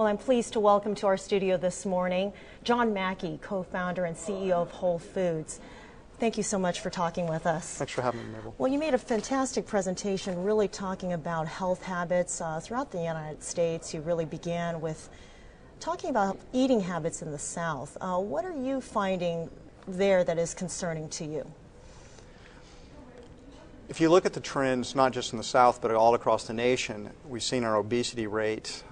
Well, I'm pleased to welcome to our studio this morning John Mackey, co-founder and CEO of Whole Foods. Thank you so much for talking with us. Thanks for having me, Mabel. Well, you made a fantastic presentation really talking about health habits throughout the United States. You really began with talking about eating habits in the South. What are you finding there that is concerning to you? If you look at the trends, not just in the South, but all across the nation, we've seen our obesity rate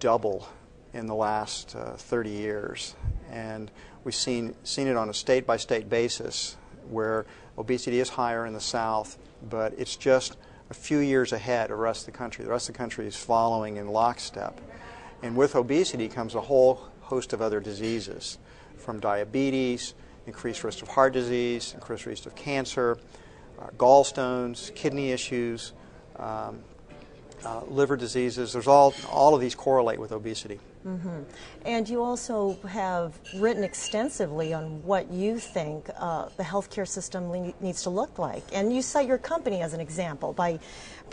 double in the last 30 years. And we've seen it on a state-by-state basis where obesity is higher in the South, but it's just a few years ahead of the rest of the country. The rest of the country is following in lockstep. And with obesity comes a whole host of other diseases, from diabetes, increased risk of heart disease, increased risk of cancer, gallstones, kidney issues, liver diseases. There's all of these correlate with obesity. Mm-hmm. And you also have written extensively on what you think the healthcare system needs to look like. And you cite your company as an example by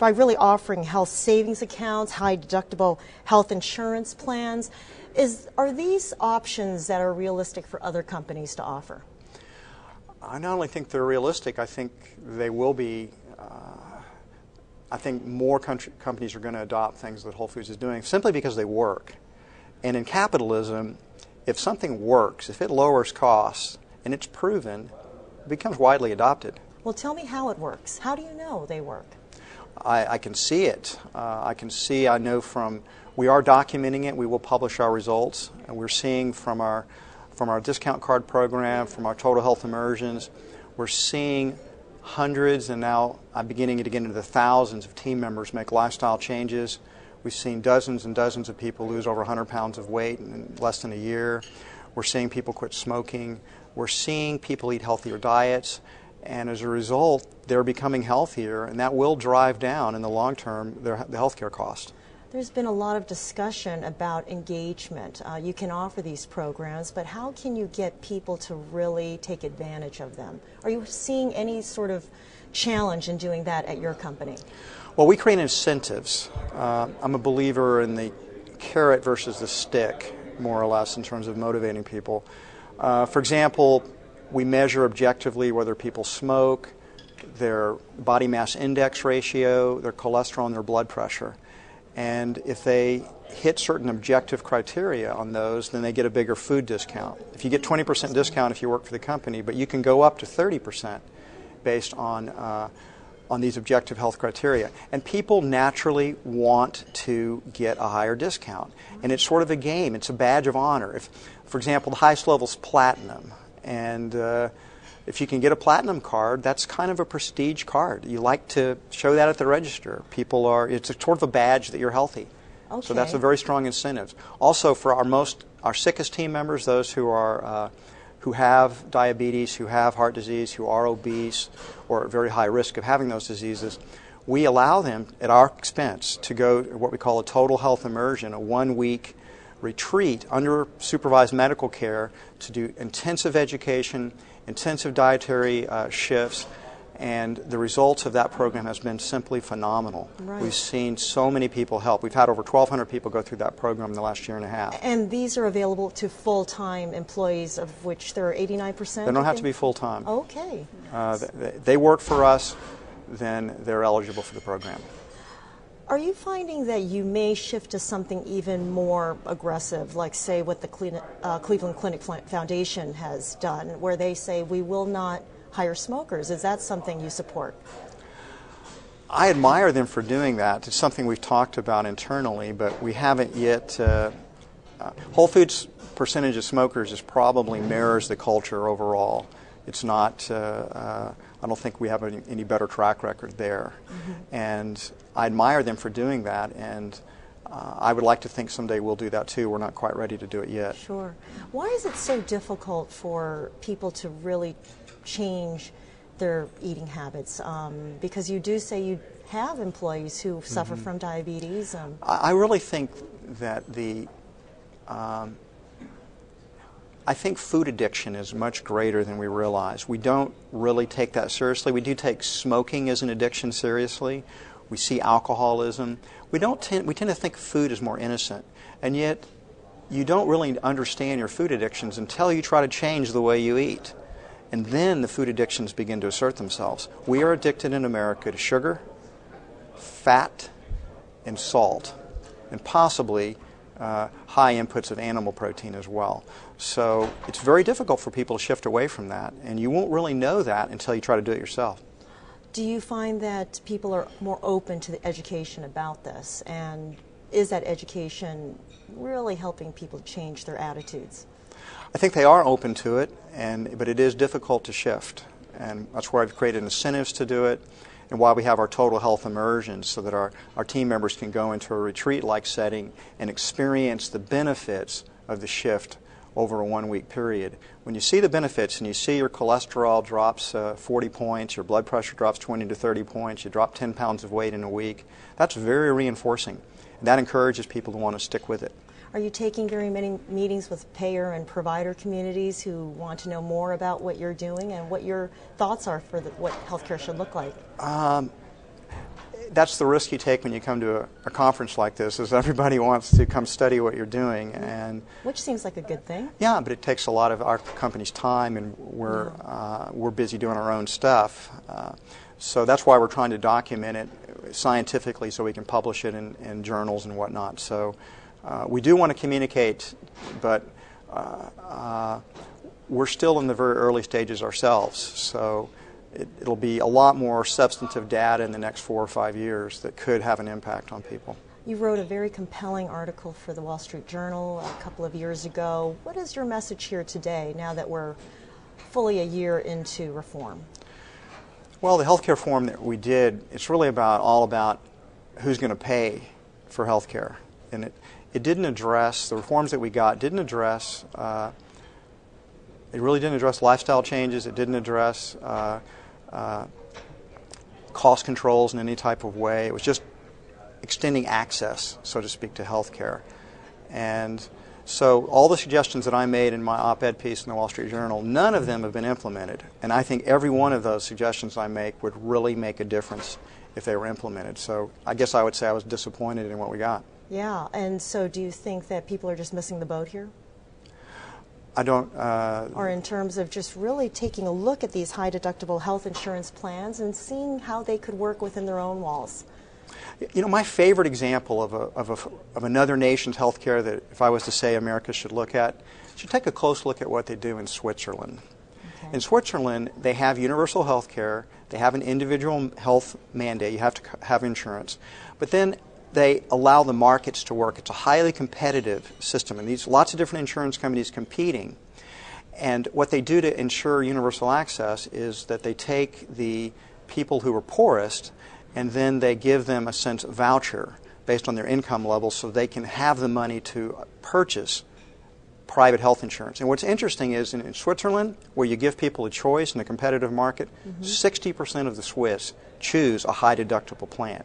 really offering health savings accounts, high deductible health insurance plans. Are these options that are realistic for other companies to offer? I not only think they're realistic, I think they will be. I think more companies are going to adopt things that Whole Foods is doing simply because they work. And in capitalism, if something works, if it lowers costs, and it's proven, it becomes widely adopted. Well, tell me how it works. How do you know they work? I can see it. I know we are documenting it. We will publish our results. And we're seeing from our discount card program, from our total health immersions, we're seeing hundreds, and now I'm beginning to get into the thousands of team members make lifestyle changes. We've seen dozens and dozens of people lose over 100 pounds of weight in less than a year. We're seeing people quit smoking. We're seeing people eat healthier diets. And as a result, they're becoming healthier, and that will drive down in the long term the healthcare cost. There's been a lot of discussion about engagement. You can offer these programs, but how can you get people to really take advantage of them? Are you seeing any sort of challenge in doing that at your company? Well, we create incentives. I'm a believer in the carrot versus the stick, more or less, in terms of motivating people. For example, we measure objectively whether people smoke, their body mass index ratio, their cholesterol, and their blood pressure. And if they hit certain objective criteria on those, then they get a bigger food discount. If you get 20% discount if you work for the company, but you can go up to 30% based on these objective health criteria. And people naturally want to get a higher discount. And it's sort of a game. It's a badge of honor. If, for example, the highest level is platinum, and if you can get a platinum card, that's kind of a prestige card. You like to show that at the register. It's a sort of a badge that you're healthy. Okay. So that's a very strong incentive. Also, for our sickest team members, those who have diabetes, who have heart disease, who are obese, or at very high risk of having those diseases, we allow them at our expense to go to what we call a total health immersion, a 1-week retreat under supervised medical care to do intensive education, intensive dietary shifts, and the results of that program has been simply phenomenal. Right. We've seen so many people help. We've had over 1,200 people go through that program in the last year and a half. And these are available to full-time employees, of which there are 89%? They don't have to be full-time. Okay. They work for us, then they're eligible for the program. Are you finding that you may shift to something even more aggressive, like say what the Cleveland Clinic Foundation has done, where they say we will not hire smokers? Is that something you support? I admire them for doing that. It's something we've talked about internally, but we haven't yet. Whole Foods' percentage of smokers is probably mirrors the culture overall. It's not. I don't think we have any better track record there. Mm-hmm. And I admire them for doing that, and I would like to think someday we'll do that too. We're not quite ready to do it yet. Sure. Why is it so difficult for people to really change their eating habits? Because you do say you have employees who suffer from diabetes. I really think that I think food addiction is much greater than we realize. We don't really take that seriously. We do take smoking as an addiction seriously. We see alcoholism. We tend to think food is more innocent, and yet you don't really understand your food addictions until you try to change the way you eat. And then the food addictions begin to assert themselves. We are addicted in America to sugar, fat, and salt, and possibly high inputs of animal protein as well. So it's very difficult for people to shift away from that, and you won't really know that until you try to do it yourself. Do you find that people are more open to the education about this, and is that education really helping people change their attitudes? I think they are open to it, but it is difficult to shift, and that's why I've created incentives to do it, and why we have our total health immersions, so that our team members can go into a retreat-like setting and experience the benefits of the shift over a 1-week period. When you see the benefits and you see your cholesterol drops 40 points, your blood pressure drops 20 to 30 points, you drop 10 pounds of weight in a week, that's very reinforcing. And that encourages people to want to stick with it. Are you taking very many meetings with payer and provider communities who want to know more about what you're doing and what your thoughts are for what healthcare should look like? That's the risk you take when you come to a conference like this, is everybody wants to come study what you're doing. Which seems like a good thing. Yeah, but it takes a lot of our company's time, and we're busy doing our own stuff. So that's why we're trying to document it scientifically so we can publish it in journals and whatnot. So we do want to communicate, but we're still in the very early stages ourselves. So it'll be a lot more substantive data in the next 4 or 5 years that could have an impact on people. You wrote a very compelling article for the Wall Street Journal a couple of years ago. What is your message here today, now that we're fully a year into reform? Well, the healthcare reform that we did, it's really all about who's going to pay for healthcare. And it didn't address, the reforms that we got didn't address, it really didn't address lifestyle changes. It didn't address cost controls in any type of way. It was just extending access, so to speak, to health care. And so all the suggestions that I made in my op-ed piece in the Wall Street Journal, none of them have been implemented. And I think every one of those suggestions I make would really make a difference if they were implemented. So I guess I would say I was disappointed in what we got. Yeah, and so do you think that people are just missing the boat here? I don't... or in terms of just really taking a look at these high-deductible health insurance plans and seeing how they could work within their own walls? You know, my favorite example of another nation's health care that if I was to say America should look at, should take a close look at what they do in Switzerland. Okay. In Switzerland, they have universal health care. They have an individual health mandate. You have to have insurance. But then they allow the markets to work. It's a highly competitive system, and these lots of different insurance companies competing. And what they do to ensure universal access is that they take the people who are poorest and then they give them a sense of voucher based on their income level so they can have the money to purchase private health insurance. And what's interesting is in Switzerland, where you give people a choice in a competitive market, 60% of the Swiss choose a high deductible plan.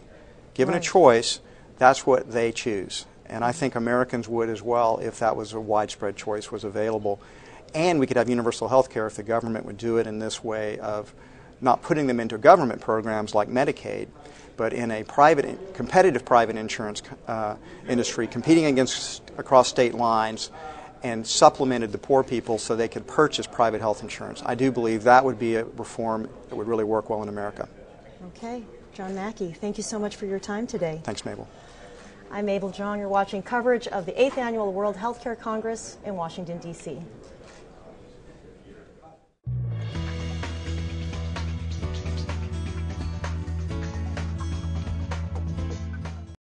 Given a choice, that's what they choose. And I think Americans would as well if that was a widespread choice was available. And we could have universal health care if the government would do it in this way of not putting them into government programs like Medicaid, but in a private, competitive private insurance industry, competing across state lines, and supplemented the poor people so they could purchase private health insurance. I do believe that would be a reform that would really work well in America. Okay. John Mackey, thank you so much for your time today. Thanks, Mabel. I'm Mabel Jong. You're watching coverage of the 8th Annual World Healthcare Congress in Washington, D.C.